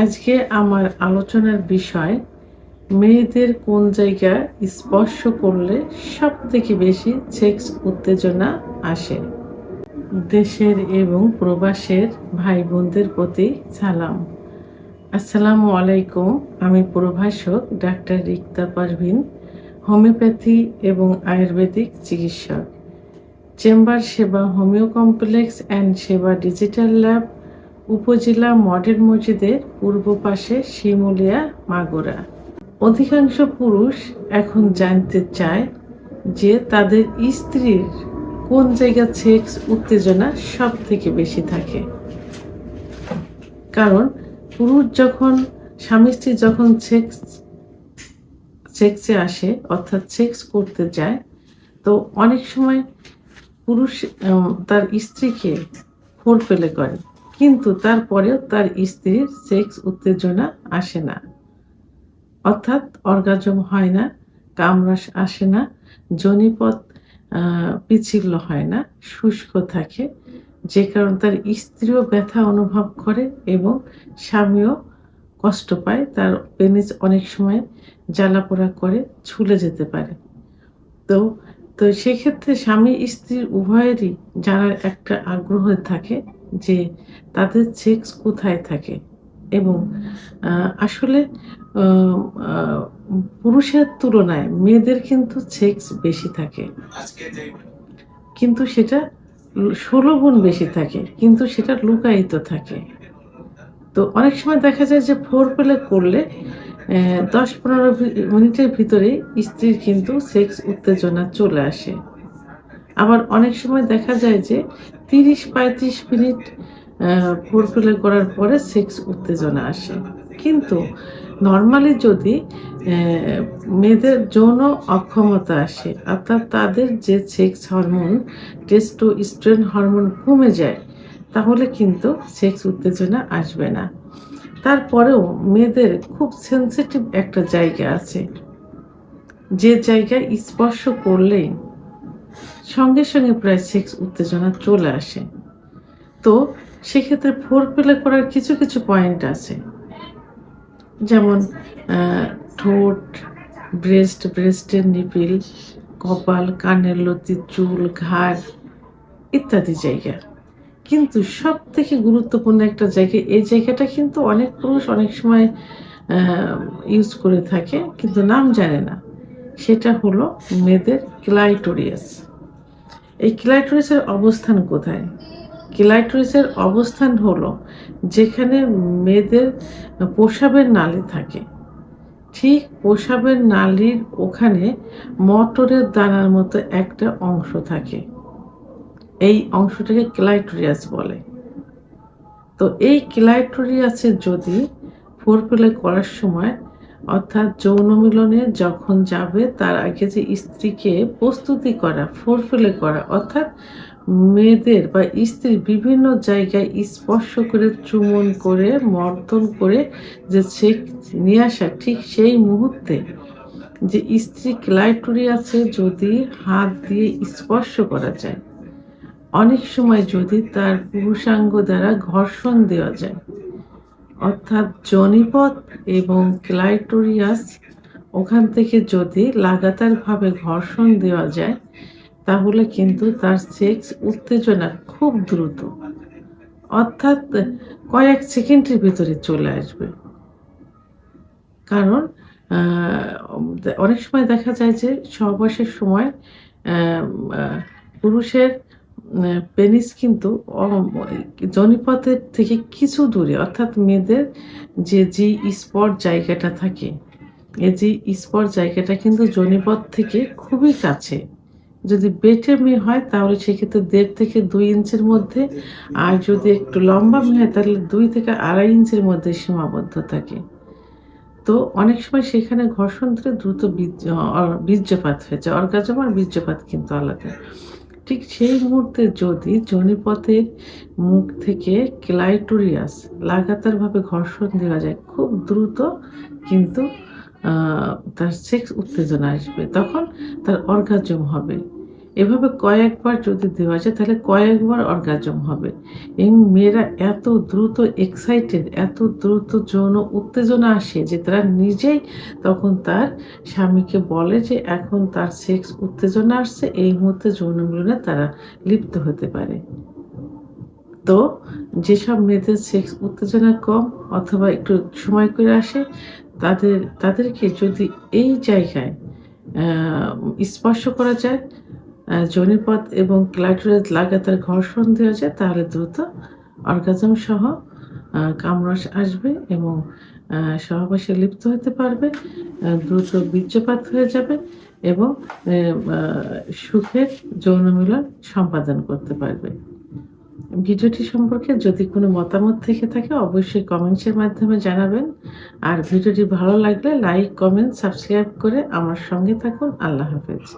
আজকে আমার আলোচনার বিষয় মেয়েদের কোন জায়গা স্পর্শ করলে সবথেকে বেশি সেক্স উত্তেজনা আসে। দেশের এবং প্রবাসের ভাই বোনদের প্রতি সালাম। আসসালামু আলাইকুম। আমি প্রভাষক ডাক্তার রিক্তা পারভিন, হোমিওপ্যাথি এবং আয়ুর্বেদিক চিকিৎসক, চেম্বার সেবা, হোমিও কমপ্লেক্স অ্যান্ড সেবা ডিজিটাল ল্যাব, উপজেলা মডেল মসজিদের পূর্ব পাশে শিমুলিয়া, মাগুরা। অধিকাংশ পুরুষ এখন জানতে চায় যে তাদের স্ত্রীর কোন জায়গায় সেক্স উত্তেজনা সব থেকে বেশি থাকে। কারণ পুরুষ যখন স্বামী স্ত্রী যখন সেক্সে আসে অর্থাৎ সেক্স করতে যায়, তো অনেক সময় পুরুষ তার স্ত্রীকে ফোরপ্লে করে, কিন্তু তারপরেও তার স্ত্রীর সেক্স উত্তেজনা আসে না, অর্থাৎ অর্গাজম হয় না, কামরাস আসে না, যোনিপথ পিচ্ছিল হয় না, শুষ্ক থাকে, যে কারণে তার স্ত্রীও ব্যথা অনুভব করে এবং স্বামীও কষ্ট পায়। তার পেনিস অনেক সময় জ্বালাপোড়া করে ঝুলে যেতে পারে। তো তো সেক্ষেত্রে স্বামী স্ত্রীর উভয়েরই জানার একটা আগ্রহ থাকে যে তাদের সেক্স কোথায় থাকে, এবং আসলে পুরুষের তুলনায় মেয়েদের কিন্তু সেক্স বেশি থাকে, কিন্তু সেটা 16 গুণ বেশি থাকে, কিন্তু সেটা লুকায়িত থাকে। তো অনেক সময় দেখা যায় যে ফোরপ্লে করলে 10-15 মিনিটের ভিতরে স্ত্রীর কিন্তু সেক্স উত্তেজনা চলে আসে। আবার অনেক সময় দেখা যায় যে 30-35 মিনিট ফোরপ্লে করার পরে সেক্স উত্তেজনা আসে। কিন্তু নর্মালি যদি মেয়েদের যৌন অক্ষমতা আসে, অর্থাৎ তাদের যে সেক্স হরমোন টেস্টোস্টেরন হরমোন কমে যায়, তাহলে কিন্তু সেক্স উত্তেজনা আসবে না। তারপরেও মেয়েদের খুব সেন্সিটিভ একটা জায়গা আছে, যে জায়গায় স্পর্শ করলেই সঙ্গে সঙ্গে প্রায় সেক্স উত্তেজনা চলে আসে। তো সেক্ষেত্রে ফোরপ্লে করার কিছু কিছু পয়েন্ট আছে, যেমন ঠোঁট, ব্রেস্টের নিপিল, কপাল, কানের লতি, চুল, ঘাড় ইত্যাদি জায়গা। কিন্তু সব থেকে গুরুত্বপূর্ণ একটা জায়গা, এই জায়গাটা কিন্তু অনেক পুরুষ অনেক সময় ইউজ করে থাকে কিন্তু নাম জানে না, সেটা হলো মেয়েদের ক্লাইটোরিয়াস। এই ক্লাইটোরিসের অবস্থান কোথায়? ক্লাইটোরিসের অবস্থান হলো যেখানে মেয়েদের প্রস্রাবের নালী থাকে, ঠিক প্রস্রাবের নালীর ওখানে মটরের দানার মতো একটা অংশ থাকে, এই অংশটাকে ক্লাইটোরিয়াস বলে। তো এই ক্লাইটোরিয়াসে যদি ফোরপ্লে করার সময়, অর্থাৎ যৌন মিলনে যখন যাবে তার আগে যে স্ত্রীকে প্রস্তুতি করা, ফোরপ্লে করা, অর্থাৎ মেয়েদের বা স্ত্রীর বিভিন্ন জায়গায় স্পর্শ করে, চুম্বন করে, মর্দন করে যে সেক্স নিয়ে আসা, ঠিক সেই মুহূর্তে যে স্ত্রী ক্লাইটোরিয়াসে যদি হাত দিয়ে স্পর্শ করা যায়, অনেক সময় যদি তার পুরুষাঙ্গ দ্বারা ঘর্ষণ দেওয়া যায়, অর্থাৎ যোনিপথ এবং ক্লাইটোরিয়াস ওখান থেকে যদি লাগাতারভাবে ঘর্ষণ দেওয়া যায়, তাহলে কিন্তু তার সেক্স উত্তেজনা খুব দ্রুত, অর্থাৎ কয়েক সেকেন্ডের ভিতরে চলে আসবে। কারণ অনেক সময় দেখা যায় যে সহবাসের সময় পুরুষের পেনিস কিন্তু যোনিপথের থেকে কিছু দূরে, অর্থাৎ মেয়েদের যে স্পট জায়গাটা থাকে, এই যে স্পট জায়গাটা কিন্তু যোনিপথ থেকে খুবই কাছে। যদি বেটে মেয়ে হয় তাহলে সেক্ষেত্রে 1.5 থেকে 2 ইঞ্চির মধ্যে, আর যদি একটু লম্বা মেয়ে হয় তাহলে 2 থেকে 2.5 ইঞ্চির মধ্যে সীমাবদ্ধ থাকে। তো অনেক সময় সেখানে ঘর্ষণ ধরে দ্রুত বীর্যপাত হয়ে যায়। অর্গাজম আর বীর্যপাত কিন্তু আলাদা। ঠিক সেই মুহূর্তে যদি যোনিপথের মুখ থেকে ক্লাইটোরিয়াস লাগাতারভাবে ঘর্ষণ দেওয়া যায়, খুব দ্রুত কিন্তু তার সেক্স উত্তেজনা আসবে, তখন তার অর্গাজম হবে। এভাবে কয়েকবার যদি দেওয়া যায় তাহলে কয়েকবার অর্গাজম হবে। এই মেয়েরা এত দ্রুত এক্সাইটেড, এত দ্রুত যৌন উত্তেজনা আসে যে তারা নিজেই তখন তার স্বামীকে বলে যে এখন তার সেক্স উত্তেজনা আসছে, এই মুহূর্তে যৌন মিলনে তারা লিপ্ত হতে পারে। তো যেসব মেয়েদের সেক্স উত্তেজনা কম অথবা একটু সময় করে আসে তাদেরকে যদি এই জায়গায় আ স্পর্শ করা যায়, যোনিপথ এবং ক্লাইটোরিস লাগাতার ঘর্ষণ দেওয়া যায় তাহলে দ্রুত অর্গাজম সহ কামরস আসবে এবং সহবাসে লিপ্ত হতে পারবে। দ্রুত বীর্যপাত হয়ে যাবে এবং এ আ সুখের যৌন মিলন সম্পাদন করতে পারবে। ভিডিওটি সম্পর্কে যদি কোনো মতামত থেকে থাকে অবশ্যই কমেন্টসের মাধ্যমে জানাবেন। আর ভিডিওটি ভালো লাগলে লাইক, কমেন্ট, সাবস্ক্রাইব করে আমার সঙ্গে থাকুন। আল্লাহ হাফেজ।